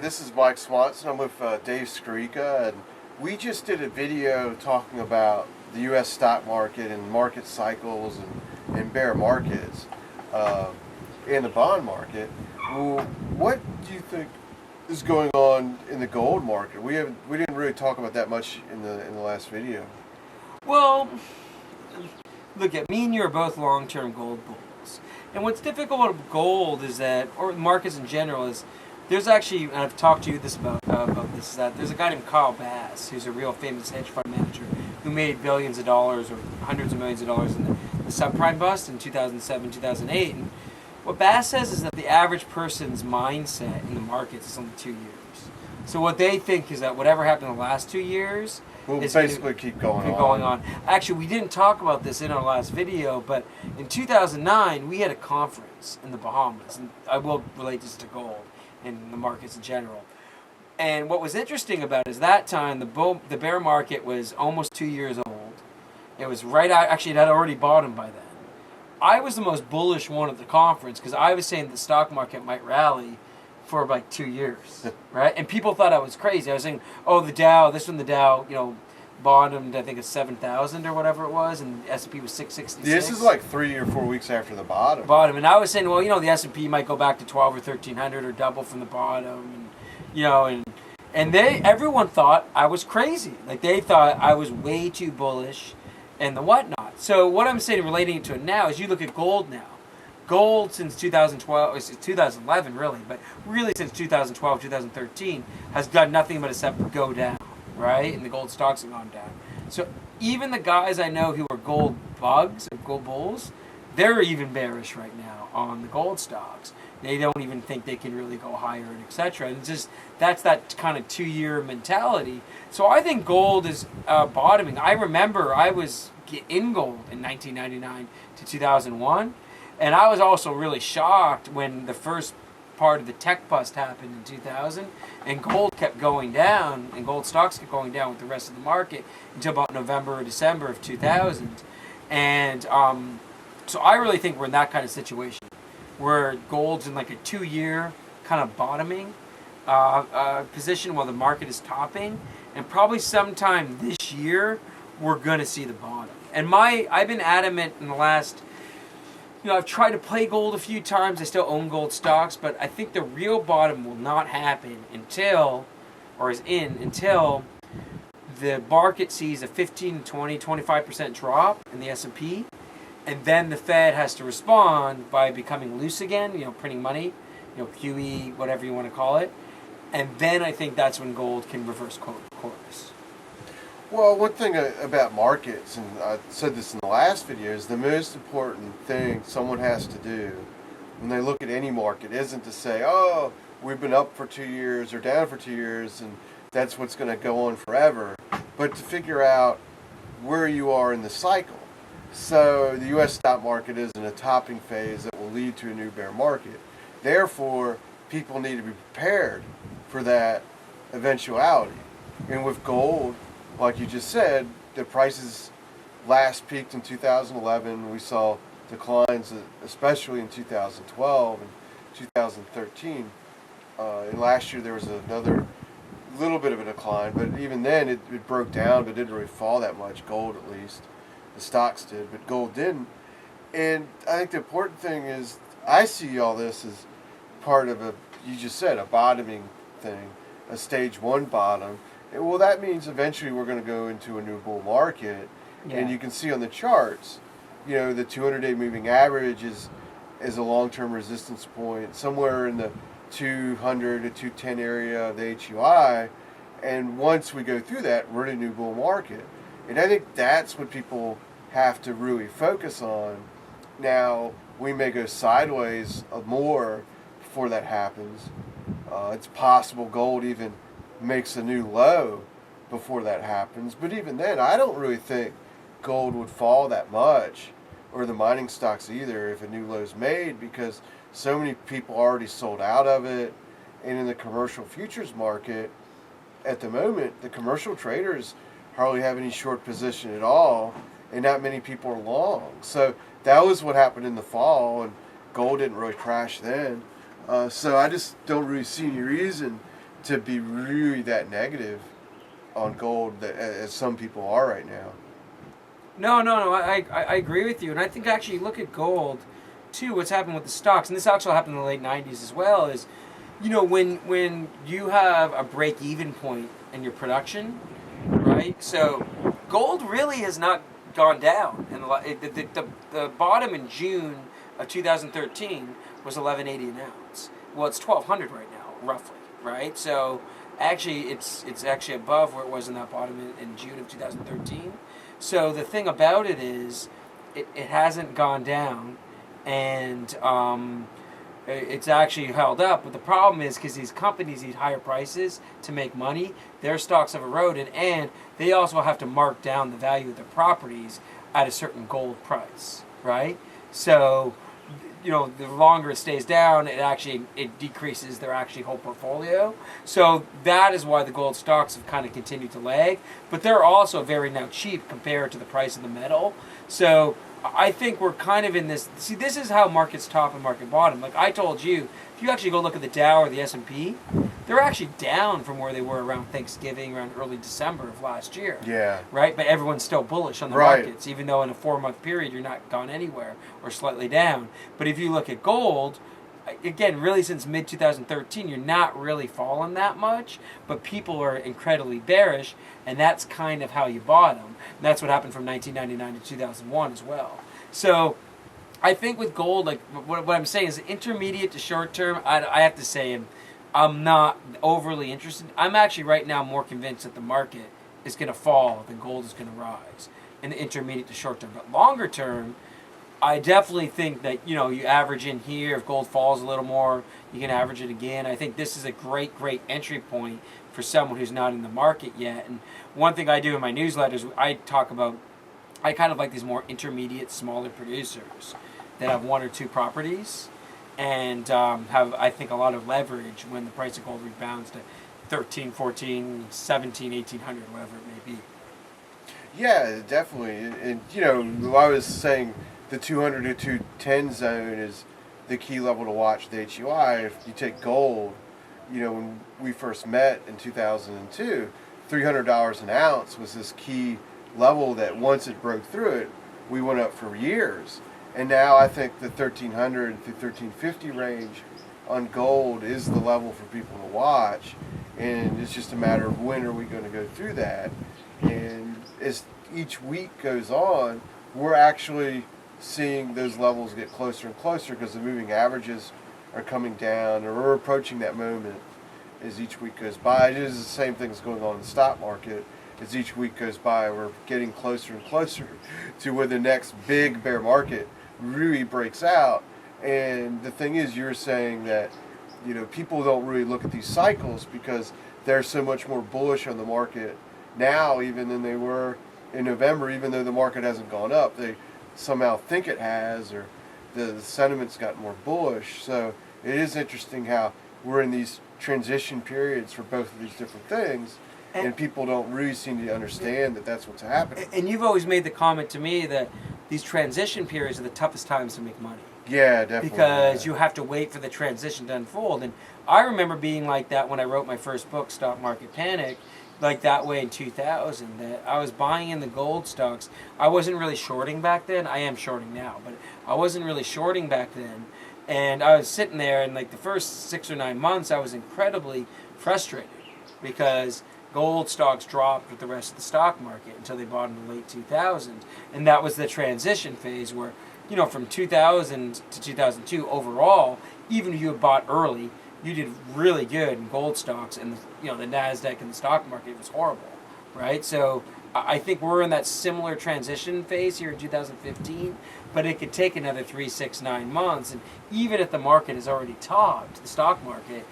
this is Mike Swanson. I'm with Dave Skarica, and we just did a video talking about the U.S. stock market and market cycles and bear markets in the bond market. Well, what do you think is going on in the gold market? We didn't really talk about that much in the last video. Well, look, at me and you are both long-term gold bulls. And what's difficult about gold is that, or markets in general, is there's actually, and I've talked to you about this, is that there's a guy named Kyle Bass, who's a real famous hedge fund manager, who made billions of dollars or hundreds of millions of dollars in the subprime bust in 2007, 2008. And what Bass says is that the average person's mindset in the markets is only 2 years. So what they think is that whatever happened in the last 2 years will basically keep going on. Actually, we didn't talk about this in our last video, but in 2009, we had a conference in the Bahamas, and I will relate this to gold and the markets in general. And what was interesting about it is that time, the bear market was almost 2 years old. It was actually it had already bottomed by then. I was the most bullish one at the conference because I was saying the stock market might rally for like 2 years, right? And people thought I was crazy. I was saying, oh, the Dow, bottomed, I think it's 7,000 or whatever it was, and the S&P was 666. This is like 3 or 4 weeks after the bottom. And I was saying, well, the S&P might go back to 12 or 1,300 or double from the bottom, and everyone thought I was crazy. Like they thought I was way too bullish, and the whatnot. So what I'm saying, relating to it now, is you look at gold now. Gold since 2012, it's 2011 really, but really since 2012, 2013, has done nothing but except go down, right? And the gold stocks have gone down. So even the guys I know who are gold bugs, or gold bulls, they're even bearish right now on the gold stocks. They don't even think they can really go higher, and etc. And it's just, that's that kind of 2 year mentality. So I think gold is bottoming. I remember I was in gold in 1999 to 2001. And I was also really shocked when the first part of the tech bust happened in 2000, and gold kept going down, and gold stocks kept going down with the rest of the market until about November or December of 2000. And so I really think we're in that kind of situation, where gold's in like a 2 year kind of bottoming position while the market is topping. And probably sometime this year, we're going to see the bottom. And I've been adamant in the last... I've tried to play gold a few times. I still own gold stocks, but I think the real bottom will not happen until the market sees a 15, 20, 25% drop in the S&P, and then the Fed has to respond by becoming loose again, printing money, QE, whatever you want to call it. And then I think that's when gold can reverse course. Well, one thing about markets, and I said this in the last video, is the most important thing someone has to do when they look at any market isn't to say, oh, we've been up for 2 years or down for 2 years, and that's what's going to go on forever, but to figure out where you are in the cycle. So the U.S. stock market is in a topping phase that will lead to a new bear market. Therefore, people need to be prepared for that eventuality. And with gold, like you just said, the prices last peaked in 2011. We saw declines, especially in 2012 and 2013. And last year there was another little bit of a decline, but even then it broke down, but didn't really fall that much. Gold, at least, the stocks did, but gold didn't. And I think the important thing is, I see all this as part of you just said, a bottoming thing, a stage one bottom. Well, that means eventually we're going to go into a new bull market, and you can see on the charts, the 200-day moving average is a long-term resistance point somewhere in the 200 to 210 area of the HUI, and once we go through that, we're in a new bull market. And I think that's what people have to really focus on. Now, we may go sideways more before that happens. It's possible gold even makes a new low before that happens, but even then I don't really think gold would fall that much, or the mining stocks either, if a new low is made, because so many people already sold out of it. And in the commercial futures market at the moment, the commercial traders hardly have any short position at all, and not many people are long. So that was what happened in the fall, and gold didn't really crash then. So I just don't really see any reason to be really that negative on gold that as some people are right now. No. I agree with you, and I think actually look at gold, too. What's happened with the stocks, and this actually happened in the late '90s as well, is when you have a break-even point in your production, right? So gold really has not gone down, and the bottom in June of 2013 was 1180 an ounce. Well, it's 1200 right now, roughly, right? So actually, it's actually above where it was in that bottom in June of 2013. So the thing about it is, it hasn't gone down, and it's actually held up. But the problem is because these companies need higher prices to make money, their stocks have eroded, and they also have to mark down the value of their properties at a certain gold price, right? So, the longer it stays down, it decreases their whole portfolio. So that is why the gold stocks have kind of continued to lag. But they're also very now cheap compared to the price of the metal. So I think we're kind of in this. See, this is how markets top and market bottom. Like I told you, if you actually go look at the Dow or the S&P, they're actually down from where they were around Thanksgiving, around early December of last year. Yeah. Right? But everyone's still bullish on the markets, even though in a 4-month period you're not gone anywhere or slightly down. But if you look at gold, again, really since mid-2013, you're not really falling that much, but people are incredibly bearish, and that's kind of how you bottom. And that's what happened from 1999 to 2001 as well. So I think with gold, like what I'm saying is intermediate to short term, I have to say I'm not overly interested. I'm actually right now more convinced that the market is going to fall than gold is going to rise in the intermediate to short term. But longer term, I definitely think that, you average in here. If gold falls a little more, you can average it again. I think this is a great entry point for someone who's not in the market yet. And one thing I do in my newsletters, I kind of like these more intermediate, smaller producers that have 1 or 2 properties and have, I think, a lot of leverage when the price of gold rebounds to 13, 14, 17, 1800, whatever it may be. Yeah, definitely. And I was saying the 200 to 210 zone is the key level to watch the HUI. If you take gold, when we first met in 2002, $300 an ounce was this key level that once it broke through it, we went up for years. And now I think the 1300 to 1350 range on gold is the level for people to watch. And it's just a matter of when are we going to go through that. And as each week goes on, we're actually seeing those levels get closer and closer because the moving averages are coming down, or we're approaching that moment as each week goes by. It is the same thing that's going on in the stock market. As each week goes by, we're getting closer and closer to where the next big bear market really breaks out. And the thing is, you're saying that people don't really look at these cycles because they're so much more bullish on the market now even than they were in November, even though the market hasn't gone up. They somehow think it has, or the sentiment's gotten more bullish. So it is interesting how we're in these transition periods for both of these different things, and people don't really seem to understand that that's what's happening. And you've always made the comment to me that these transition periods are the toughest times to make money. Yeah, definitely. Because you have to wait for the transition to unfold. And I remember being like that when I wrote my first book, Stock Market Panic, like that way in 2000, that I was buying in the gold stocks. I wasn't really shorting back then. I am shorting now, but I wasn't really shorting back then. And I was sitting there, and like the first 6 or 9 months, I was incredibly frustrated because gold stocks dropped with the rest of the stock market until they bought in the late 2000s. And that was the transition phase where, from 2000 to 2002 overall, even if you had bought early, you did really good in gold stocks, and the NASDAQ and the stock market was horrible, right? So I think we're in that similar transition phase here in 2015, but it could take another 3, 6, 9 months. And even if the market is already topped, the stock market,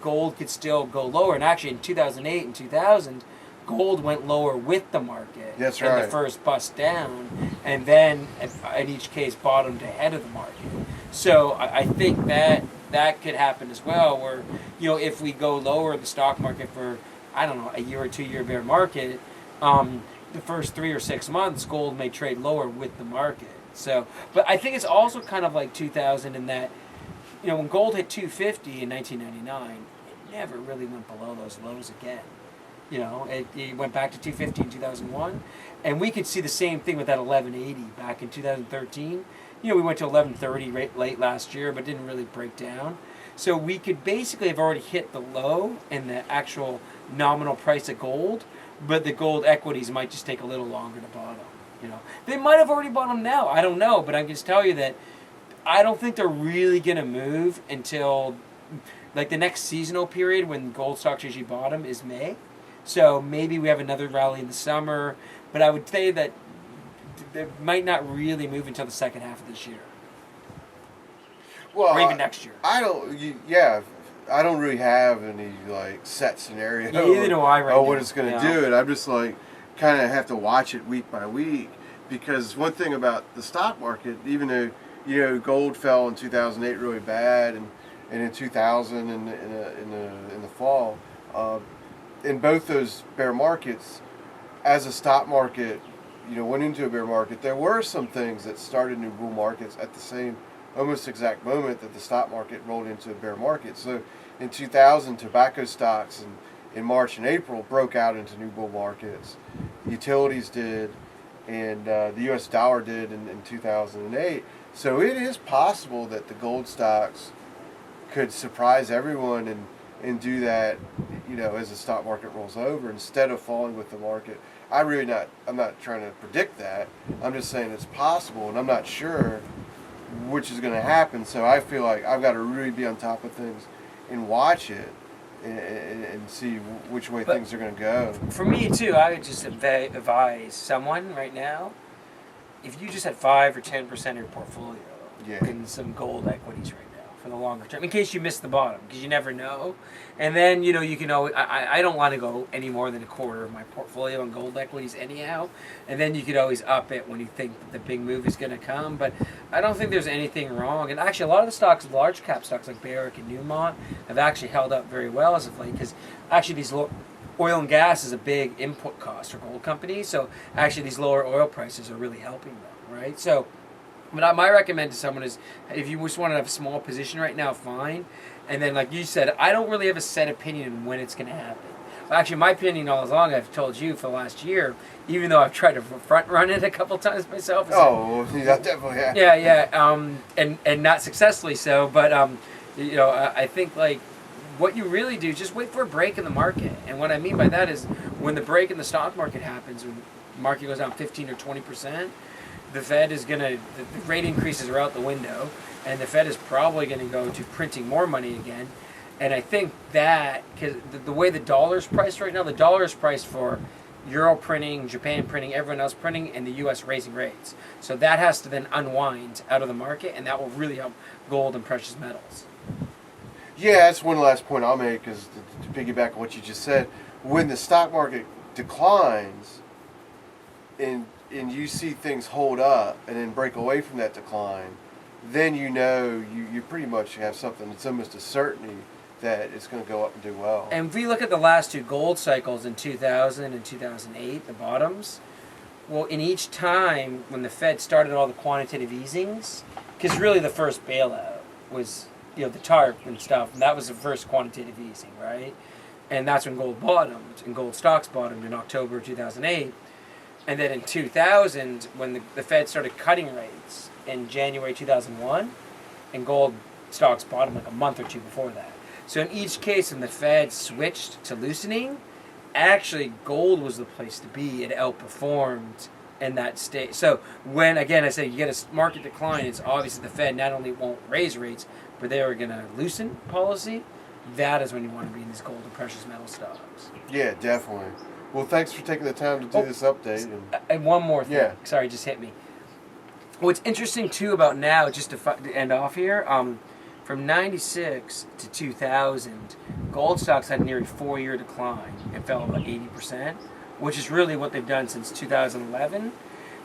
gold could still go lower. And actually in 2008 and 2000, gold went lower with the market. That's in right. the first bust down, and then in each case bottomed ahead of the market. So I think that could happen as well, where if we go lower in the stock market for a year or 2 year bear market, the first 3 or 6 months gold may trade lower with the market. So, but I think it's also kind of like 2000 in that when gold hit 250 in 1999, never really went below those lows again. You know, it went back to 250 in 2001, and we could see the same thing with that 1180 back in 2013. You know, we went to 1130 late last year, but didn't really break down. So we could basically have already hit the low in the actual nominal price of gold, but the gold equities might just take a little longer to bottom. You know, they might have already bottomed now. I don't know, but I can just tell you that I don't think they're really going to move until like the next seasonal period when gold stocks usually bottom is May. So maybe we have another rally in the summer, but I would say that they might not really move until the second half of this year. Well, or even next year. I don't really have any like set scenario. Yeah, neither do I right now. What it's going to do it. I'm just like kind of have to watch it week by week, because one thing about the stock market, even though gold fell in 2008 really bad, and in 2000 in the fall, in both those bear markets, as a stock market, went into a bear market, there were some things that started new bull markets at the same almost exact moment that the stock market rolled into a bear market. So in 2000, tobacco stocks in March and April broke out into new bull markets. Utilities did, and the U.S. dollar did in 2008. So it is possible that the gold stocks could surprise everyone and do that, as the stock market rolls over, instead of falling with the market. I'm not trying to predict that. I'm just saying it's possible, and I'm not sure which is going to happen. So I feel like I've got to really be on top of things and watch it and see which way things are going to go. For me too, I would just advise someone right now, if you just had 5 or 10% of your portfolio in some gold equities right now for the longer term, in case you miss the bottom, because you never know. And then you can always, I don't want to go any more than a quarter of my portfolio in gold equities anyhow, and then you could always up it when you think that the big move is going to come. But I don't think there's anything wrong. And actually, a lot of the stocks, large cap stocks like Barrick and Newmont, have actually held up very well as of late, because actually these oil and gas is a big input cost for gold companies, so actually these lower oil prices are really helping them, right? So, but my recommend to someone is, if you just want to have a small position right now, fine. And then, like you said, I don't really have a set opinion on when it's going to happen. Actually, my opinion all along, I've told you for the last year, even though I've tried to front run it a couple times myself. Definitely, and not successfully so. But I think like what you really do, just wait for a break in the market. And what I mean by that is, when the break in the stock market happens, when the market goes down 15 or 20%, the Fed is going to, the rate increases are out the window, and the Fed is probably going to go to printing more money again. And I think that, because the way the dollar's priced right now, the dollar is priced for Euro printing, Japan printing, everyone else printing, and the U.S. raising rates. So that has to then unwind out of the market, and that will really help gold and precious metals. Yeah, that's one last point I'll make, is to piggyback on what you just said. When the stock market declines, and you see things hold up and then break away from that decline, then you pretty much have something that's almost a certainty that it's going to go up and do well. And if we look at the last two gold cycles in 2000 and 2008, the bottoms, well, in each time when the Fed started all the quantitative easings, because really the first bailout was the TARP and stuff, and that was the first quantitative easing, right? And that's when gold bottomed, and gold stocks bottomed in October 2008. And then in 2000, when the Fed started cutting rates in January 2001, and gold stocks bottomed like a month or two before that. So in each case, when the Fed switched to loosening, actually gold was the place to be. It outperformed in that state. So when, again, I say you get a market decline, it's obvious that the Fed not only won't raise rates, but they are going to loosen policy. That is when you want to be in these gold and precious metal stocks. Yeah, definitely. Well, thanks for taking the time to do this update. And one more thing. Yeah. Sorry, just hit me. What's interesting, too, about now, just to end off here, from 96 to 2000, gold stocks had a nearly 4-year decline and fell about 80%, which is really what they've done since 2011.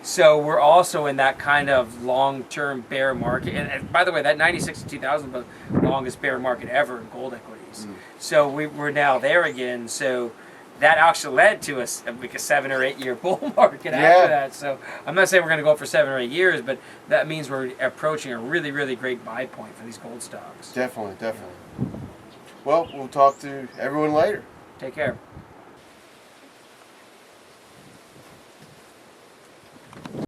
So we're also in that kind of long-term bear market. And by the way, that 96 to 2000 was the longest bear market ever in gold equities. So we're now there again. So that actually led to a 7 or 8 year bull market after that. So I'm not saying we're going to go for 7 or 8 years, but that means we're approaching a really, really great buy point for these gold stocks. Definitely. Well, we'll talk to everyone later. Take care.